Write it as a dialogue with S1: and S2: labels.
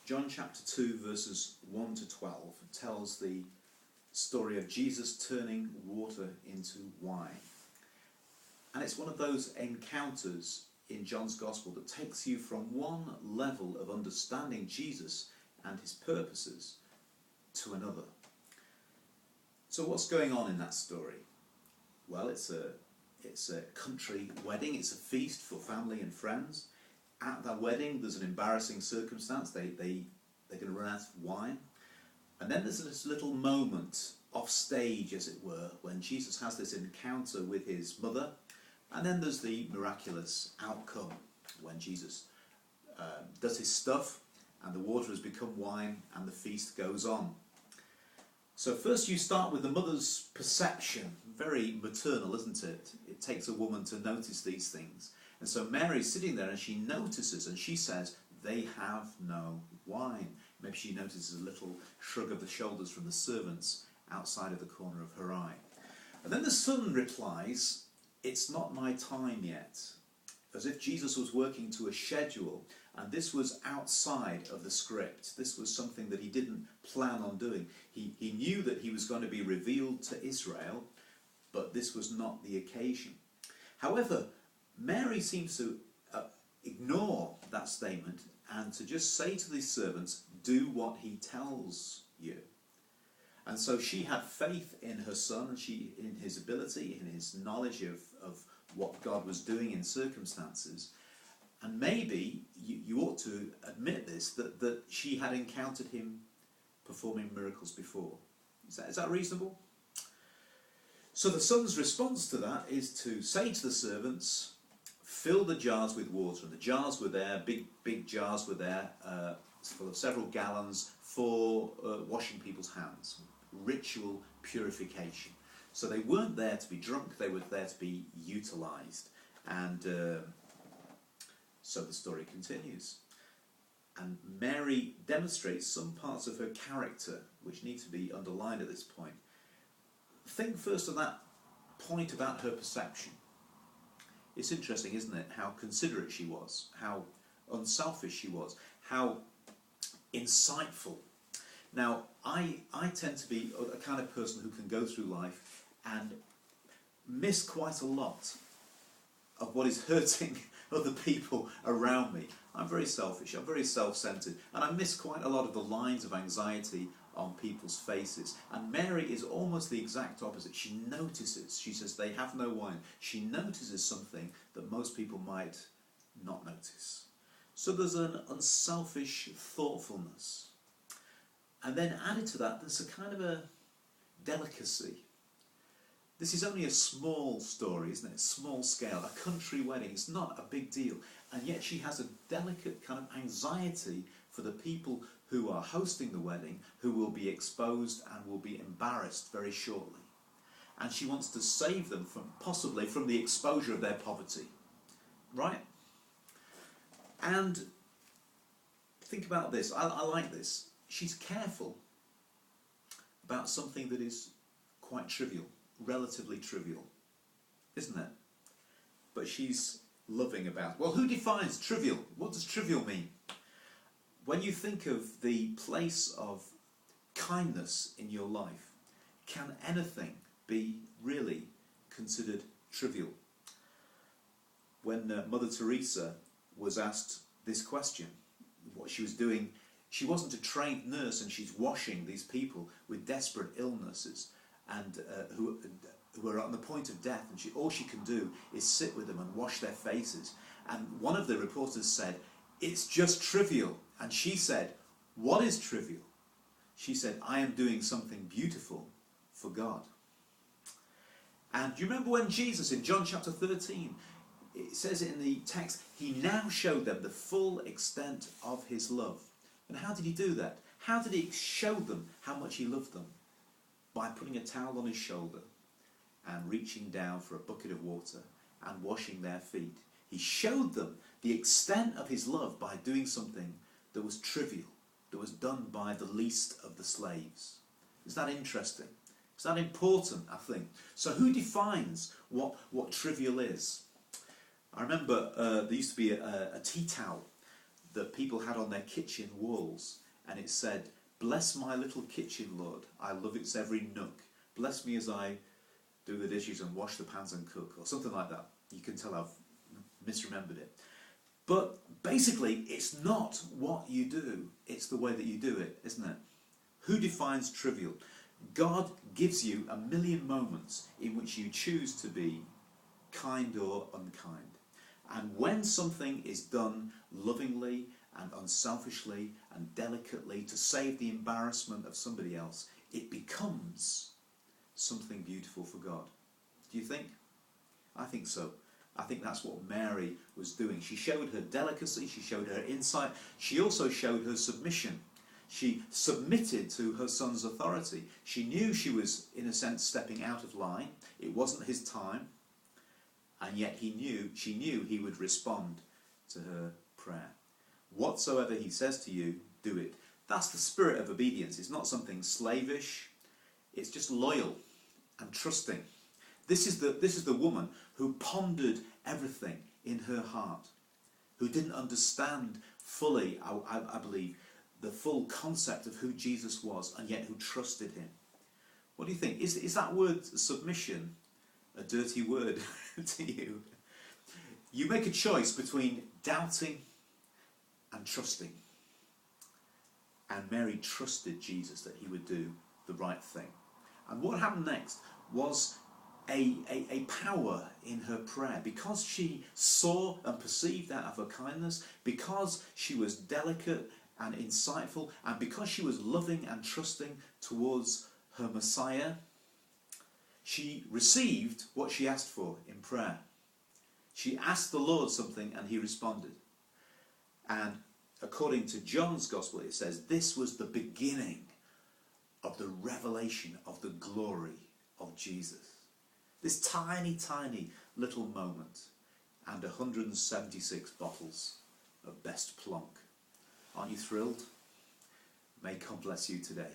S1: John chapter 2 verses 1 to 12 tells the story of Jesus turning water into wine. And it's one of those encounters in John's Gospel that takes you from one level of understanding Jesus and his purposes to another. So what's going on in that story? Well, it's a country wedding. It's a feast for family and friends. At that wedding, there's an embarrassing circumstance. They're going to run out of wine. And then there's this little moment off stage, as it were, when Jesus has this encounter with his mother. And then there's the miraculous outcome when Jesus does his stuff and the water has become wine and the feast goes on. So first you start with the mother's perception. Very maternal, isn't it? It takes a woman to notice these things. And so Mary's sitting there and she notices and she says, they have no wine. Maybe she notices a little shrug of the shoulders from the servants outside of the corner of her eye. And then the son replies, it's not my time yet. As if Jesus was working to a schedule, and this was outside of the script. This was something that he didn't plan on doing. He knew that he was going to be revealed to Israel, but this was not the occasion. However, Mary seems to ignore that statement and to just say to these servants, do what he tells you. And so she had faith in her son, in his ability, in his knowledge of what God was doing in circumstances. And maybe you ought to admit this, that she had encountered him performing miracles before. Is that reasonable? So the son's response to that is to say to the servants, fill the jars with water. And the jars were there, big jars were there, full of several gallons for washing people's hands. Ritual purification. So they weren't there to be drunk, they were there to be utilised. And so the story continues. And Mary demonstrates some parts of her character which need to be underlined at this point. Think first of that point about her perception. It's interesting, isn't it, how considerate she was, how unselfish she was, how insightful. Now, I tend to be a kind of person who can go through life and miss quite a lot of what is hurting other people around me. I'm very selfish, I'm very self-centered, and I miss quite a lot of the lines of anxiety on people's faces. And Mary is almost the exact opposite. She notices, she says, they have no wine. She notices something that most people might not notice. So there's an unselfish thoughtfulness. And then added to that, there's a kind of a delicacy. This is only a small story, isn't it? Small scale, a country wedding. It's not a big deal. And yet she has a delicate kind of anxiety for the people who are hosting the wedding, who will be exposed and will be embarrassed very shortly. And she wants to save them possibly from the exposure of their poverty. Right? And think about this. I like this. She's careful about something that is quite trivial, relatively trivial, isn't it? But she's loving about, well, who defines trivial? What does trivial mean? When you think of the place of kindness in your life, can anything be really considered trivial? When Mother Teresa was asked this question, what she was doing, she wasn't a trained nurse and she's washing these people with desperate illnesses and who are on the point of death, and all she can do is sit with them and wash their faces. And one of the reporters said, it's just trivial. And she said, what is trivial? She said, I am doing something beautiful for God. And do you remember when Jesus, in John chapter 13, it says in the text, he now showed them the full extent of his love. And how did he do that? How did he show them how much he loved them? By putting a towel on his shoulder and reaching down for a bucket of water and washing their feet. He showed them the extent of his love by doing something that was trivial, that was done by the least of the slaves. Is that interesting? Is that important, I think? So who defines what trivial is? I remember there used to be a tea towel that people had on their kitchen walls, and it said, "Bless my little kitchen, Lord. I love its every nook. Bless me as I do the dishes and wash the pans and cook," or something like that. You can tell I've misremembered it. But basically, it's not what you do, it's the way that you do it, isn't it? Who defines trivial? God gives you a million moments in which you choose to be kind or unkind. And when something is done lovingly and unselfishly and delicately to save the embarrassment of somebody else, it becomes something beautiful for God. Do you think? I think so. I think that's what Mary was doing. She showed her delicacy, she showed her insight, she also showed her submission. She submitted to her son's authority. She knew she was, in a sense, stepping out of line. It wasn't his time, and yet she knew he would respond to her prayer. Whatsoever he says to you, do it. That's the spirit of obedience. It's not something slavish. It's just loyal and trusting. This is the woman who pondered everything in her heart, who didn't understand fully, I believe, the full concept of who Jesus was, and yet who trusted him. What do you think? Is that word submission a dirty word to you? You make a choice between doubting and trusting. And Mary trusted Jesus that he would do the right thing. And what happened next was a power in her prayer, because she saw and perceived that of her kindness, because she was delicate and insightful, and because she was loving and trusting towards her Messiah. She received what she asked for in prayer. She asked the Lord something and he responded. And according to John's Gospel, it says this was the beginning of the revelation of the glory of Jesus. This tiny, tiny little moment, and 176 bottles of best plonk. Aren't you thrilled? May God bless you today.